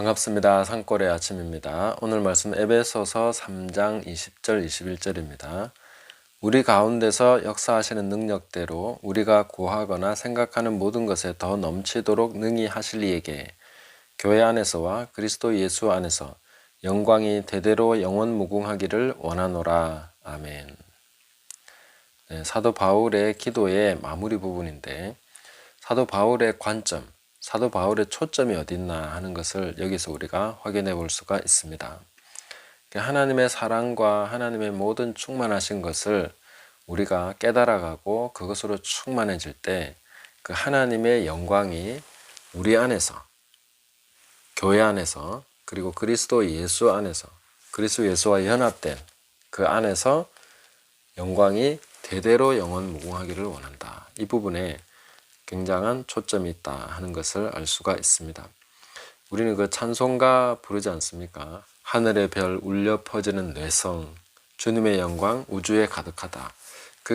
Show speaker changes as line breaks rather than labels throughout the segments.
반갑습니다. 산골의 아침입니다. 오늘 말씀 에베소서 3장 20절 21절입니다. 우리 가운데서 역사하시는 능력대로 우리가 구하거나 생각하는 모든 것에 더 넘치도록 능히 하실 이에게 교회 안에서와 그리스도 예수 안에서 영광이 대대로 영원 무궁하기를 원하노라. 아멘. 사도 바울의 기도의 마무리 부분인데, 사도 바울의 관점, 사도 바울의 초점이 어디 있나 하는 것을 여기서 우리가 확인해 볼 수가 있습니다. 하나님의 사랑과 하나님의 모든 충만하신 것을 우리가 깨달아가고 그것으로 충만해질 때 그 하나님의 영광이 우리 안에서, 교회 안에서, 그리고 그리스도 예수 안에서, 그리스도 예수와 연합된 그 안에서 영광이 대대로 영원 무궁하기를 원한다. 이 부분에 굉장한 초점이 있다 하는 것을 알 수가 있습니다. 우리는 그 찬송가 부르지 않습니까? 하늘의 별 울려 퍼지는 뇌성, 주님의 영광 우주에 가득하다.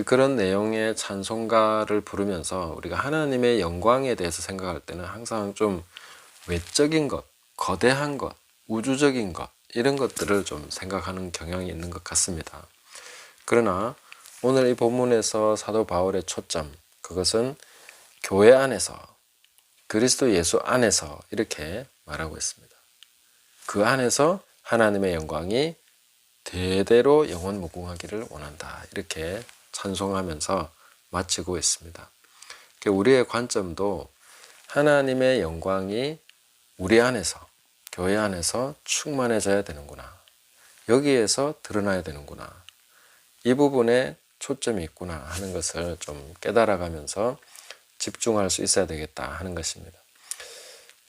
그런 내용의 찬송가를 부르면서 우리가 하나님의 영광에 대해서 생각할 때는 항상 좀 외적인 것, 거대한 것, 우주적인 것, 이런 것들을 좀 생각하는 경향이 있는 것 같습니다. 그러나 오늘 이 본문에서 사도 바울의 초점, 그것은 교회 안에서, 그리스도 예수 안에서 이렇게 말하고 있습니다. 그 안에서 하나님의 영광이 대대로 영원 무궁하기를 원한다. 이렇게 찬송하면서 마치고 있습니다. 우리의 관점도 하나님의 영광이 우리 안에서, 교회 안에서 충만해져야 되는구나. 여기에서 드러나야 되는구나. 이 부분에 초점이 있구나 하는 것을 좀 깨달아가면서 집중할 수 있어야 되겠다 하는 것입니다.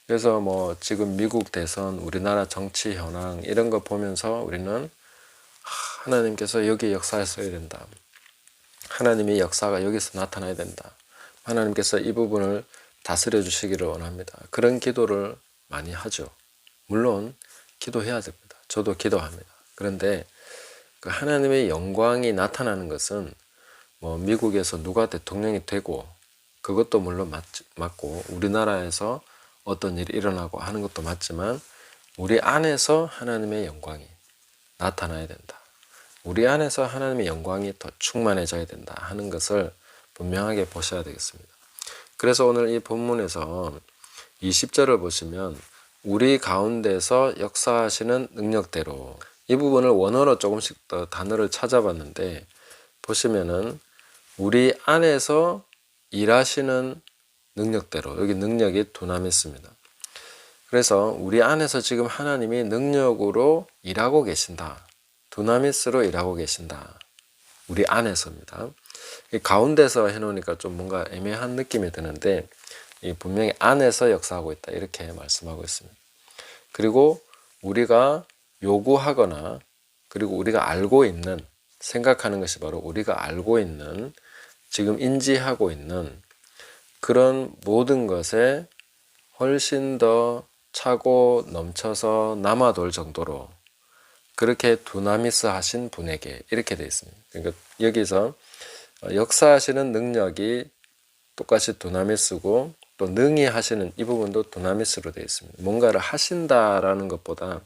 그래서 지금 미국 대선, 우리나라 정치 현황 이런 거 보면서 우리는 하나님께서 여기 역사했어야 된다. 하나님의 역사가 여기서 나타나야 된다. 하나님께서 이 부분을 다스려 주시기를 원합니다. 그런 기도를 많이 하죠. 물론 기도해야 됩니다. 저도 기도합니다. 그런데 그 하나님의 영광이 나타나는 것은 미국에서 누가 대통령이 되고 그것도 물론 맞고 우리나라에서 어떤 일이 일어나고 하는 것도 맞지만 우리 안에서 하나님의 영광이 나타나야 된다. 우리 안에서 하나님의 영광이 더 충만해져야 된다 하는 것을 분명하게 보셔야 되겠습니다. 그래서 오늘 이 본문에서 20절을 보시면 우리 가운데서 역사하시는 능력대로, 이 부분을 원어로 조금씩 더 단어를 찾아봤는데 보시면은 우리 안에서 일하시는 능력대로, 여기 능력이 두나미스입니다. 그래서 우리 안에서 지금 하나님이 능력으로 일하고 계신다. 두나미스로 일하고 계신다. 우리 안에서입니다. 가운데서 해놓으니까 좀 뭔가 애매한 느낌이 드는데 분명히 안에서 역사하고 있다. 이렇게 말씀하고 있습니다. 그리고 우리가 요구하거나 그리고 우리가 알고 있는, 생각하는 것이 바로 우리가 알고 있는, 지금 인지하고 있는 그런 모든 것에 훨씬 더 차고 넘쳐서 남아돌 정도로 그렇게 두나미스 하신 분에게, 이렇게 되어 있습니다. 그러니까 여기서 역사하시는 능력이 똑같이 두나미스고 또 능히 하시는 이 부분도 두나미스로 되어 있습니다. 뭔가를 하신다라는 것보다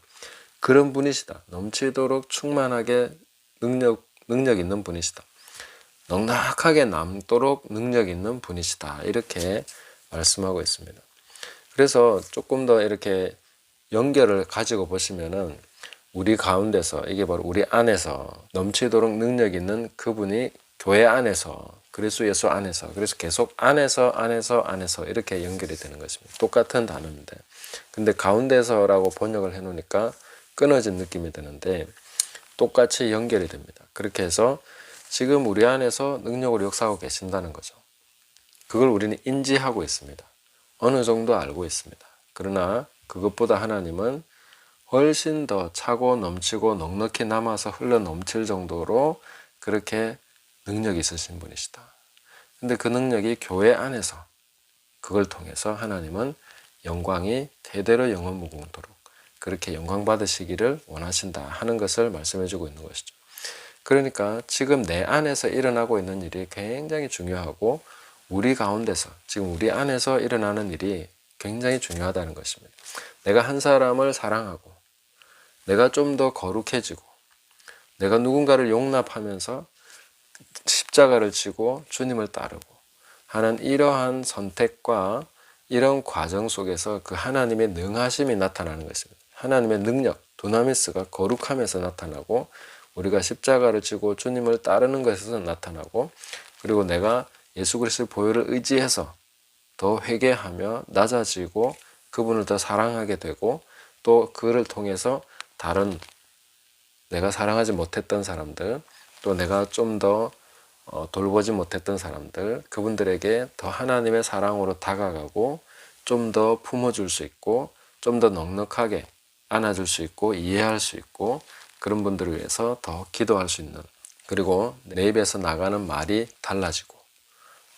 그런 분이시다. 넘치도록 충만하게 능력 있는 분이시다. 넉넉하게 남도록 능력 있는 분이시다. 이렇게 말씀하고 있습니다. 그래서 조금 더 이렇게 연결을 가지고 보시면은 우리 가운데서, 이게 바로 우리 안에서 넘치도록 능력 있는 그분이 교회 안에서, 그리스도 예수 안에서, 그래서 계속 안에서 이렇게 연결이 되는 것입니다. 똑같은 단어인데 근데 가운데서라고 번역을 해 놓으니까 끊어진 느낌이 드는데 똑같이 연결이 됩니다. 그렇게 해서 지금 우리 안에서 능력을 역사하고 계신다는 거죠. 그걸 우리는 인지하고 있습니다. 어느 정도 알고 있습니다. 그러나 그것보다 하나님은 훨씬 더 차고 넘치고 넉넉히 남아서 흘러 넘칠 정도로 그렇게 능력이 있으신 분이시다. 근데 그 능력이 교회 안에서, 그걸 통해서 하나님은 영광이 대대로 영원무궁토록 그렇게 영광 받으시기를 원하신다 하는 것을 말씀해 주고 있는 것이죠. 그러니까 지금 내 안에서 일어나고 있는 일이 굉장히 중요하고 우리 가운데서, 지금 우리 안에서 일어나는 일이 굉장히 중요하다는 것입니다. 내가 한 사람을 사랑하고 내가 좀 더 거룩해지고 내가 누군가를 용납하면서 십자가를 지고 주님을 따르고 하는 이러한 선택과 이런 과정 속에서 그 하나님의 능하심이 나타나는 것입니다. 하나님의 능력, 두나미스가 거룩함에서 나타나고 우리가 십자가를 지고 주님을 따르는 것에서 나타나고 그리고 내가 예수 그리스도의 보혈을 의지해서 더 회개하며 낮아지고 그분을 더 사랑하게 되고 또 그를 통해서 다른 내가 사랑하지 못했던 사람들 또 내가 좀 더 돌보지 못했던 사람들 그분들에게 더 하나님의 사랑으로 다가가고 좀 더 품어줄 수 있고 좀 더 넉넉하게 안아줄 수 있고 이해할 수 있고 그런 분들을 위해서 더 기도할 수 있는 그리고 내 입에서 나가는 말이 달라지고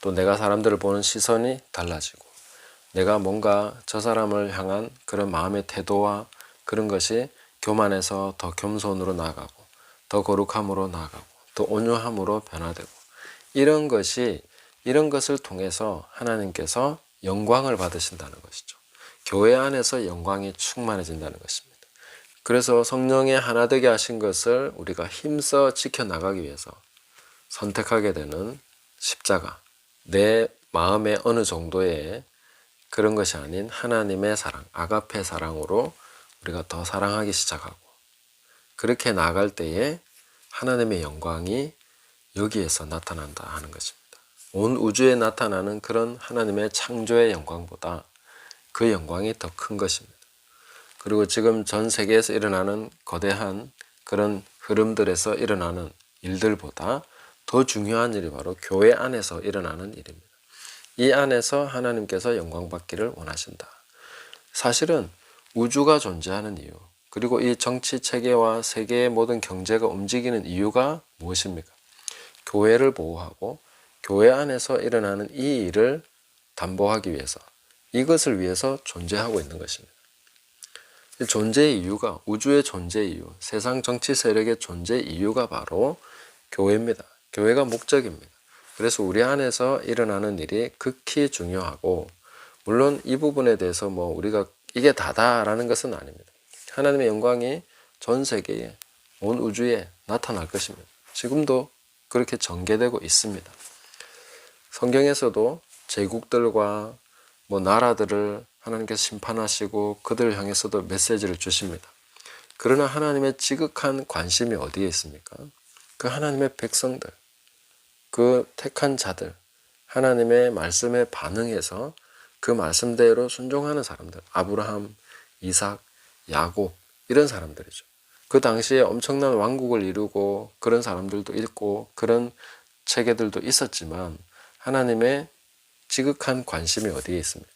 또 내가 사람들을 보는 시선이 달라지고 내가 뭔가 저 사람을 향한 그런 마음의 태도와 그런 것이 교만에서 더 겸손으로 나아가고 더 거룩함으로 나아가고 더 온유함으로 변화되고 이런 것을 통해서 하나님께서 영광을 받으신다는 것이죠. 교회 안에서 영광이 충만해진다는 것입니다. 그래서 성령의 하나 되게 하신 것을 우리가 힘써 지켜나가기 위해서 선택하게 되는 십자가, 내 마음의 어느 정도의 그런 것이 아닌 하나님의 사랑, 아가페 사랑으로 우리가 더 사랑하기 시작하고 그렇게 나아갈 때에 하나님의 영광이 여기에서 나타난다 하는 것입니다. 온 우주에 나타나는 그런 하나님의 창조의 영광보다 그 영광이 더 큰 것입니다. 그리고 지금 전 세계에서 일어나는 거대한 그런 흐름들에서 일어나는 일들보다 더 중요한 일이 바로 교회 안에서 일어나는 일입니다. 이 안에서 하나님께서 영광 받기를 원하신다. 사실은 우주가 존재하는 이유 그리고 이 정치 체계와 세계의 모든 경제가 움직이는 이유가 무엇입니까? 교회를 보호하고 교회 안에서 일어나는 이 일을 담보하기 위해서 이것을 위해서 존재하고 있는 것입니다. 존재의 이유가 우주의 존재 이유, 세상 정치 세력의 존재 이유가 바로 교회입니다. 교회가 목적입니다. 그래서 우리 안에서 일어나는 일이 극히 중요하고 물론 이 부분에 대해서 우리가 이게 다다라는 것은 아닙니다. 하나님의 영광이 전 세계에 온 우주에 나타날 것입니다. 지금도 그렇게 전개되고 있습니다. 성경에서도 제국들과 나라들을 하나님께서 심판하시고 그들을 향해서도 메시지를 주십니다. 그러나 하나님의 지극한 관심이 어디에 있습니까? 그 하나님의 백성들, 그 택한 자들, 하나님의 말씀에 반응해서 그 말씀대로 순종하는 사람들, 아브라함, 이삭, 야곱 이런 사람들이죠. 그 당시에 엄청난 왕국을 이루고 그런 사람들도 있고 그런 체계들도 있었지만 하나님의 지극한 관심이 어디에 있습니까?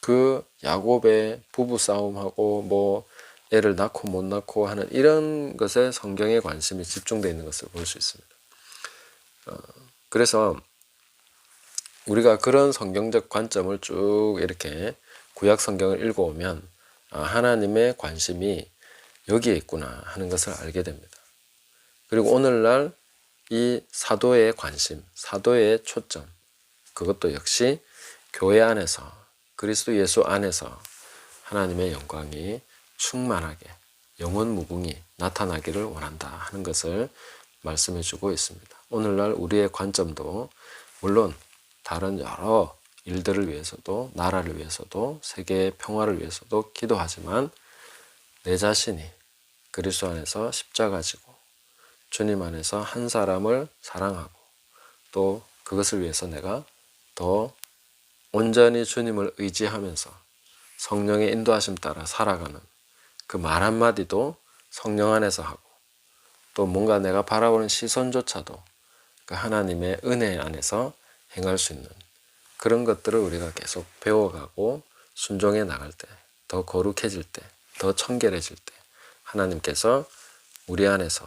그 야곱의 부부싸움하고 애를 낳고 못 낳고 하는 이런 것에 성경의 관심이 집중되어 있는 것을 볼 수 있습니다. 그래서 우리가 그런 성경적 관점을 쭉 이렇게 구약 성경을 읽어오면 하나님의 관심이 여기에 있구나 하는 것을 알게 됩니다. 그리고 오늘날 이 사도의 관심, 사도의 초점 그것도 역시 교회 안에서 그리스도 예수 안에서 하나님의 영광이 충만하게 영원 무궁히 나타나기를 원한다 하는 것을 말씀해 주고 있습니다. 오늘날 우리의 관점도 물론 다른 여러 일들을 위해서도 나라를 위해서도 세계의 평화를 위해서도 기도하지만 내 자신이 그리스도 안에서 십자가 지고 주님 안에서 한 사람을 사랑하고 또 그것을 위해서 내가 더 온전히 주님을 의지하면서 성령의 인도하심 따라 살아가는 그 말 한마디도 성령 안에서 하고 또 뭔가 내가 바라보는 시선조차도 그 하나님의 은혜 안에서 행할 수 있는 그런 것들을 우리가 계속 배워가고 순종해 나갈 때, 더 거룩해질 때, 더 청결해질 때 하나님께서 우리 안에서,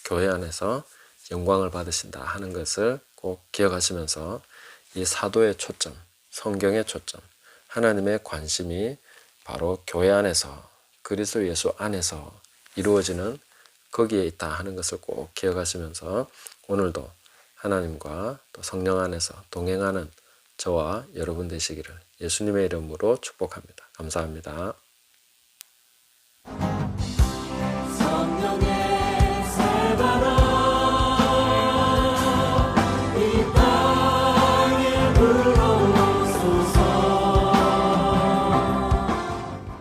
교회 안에서 영광을 받으신다 하는 것을 꼭 기억하시면서 이 사도의 초점, 성경의 초점, 하나님의 관심이 바로 교회 안에서 그리스도 예수 안에서 이루어지는 거기에 있다 하는 것을 꼭 기억하시면서 오늘도 하나님과 또 성령 안에서 동행하는 저와 여러분 되시기를 예수님의 이름으로 축복합니다. 감사합니다.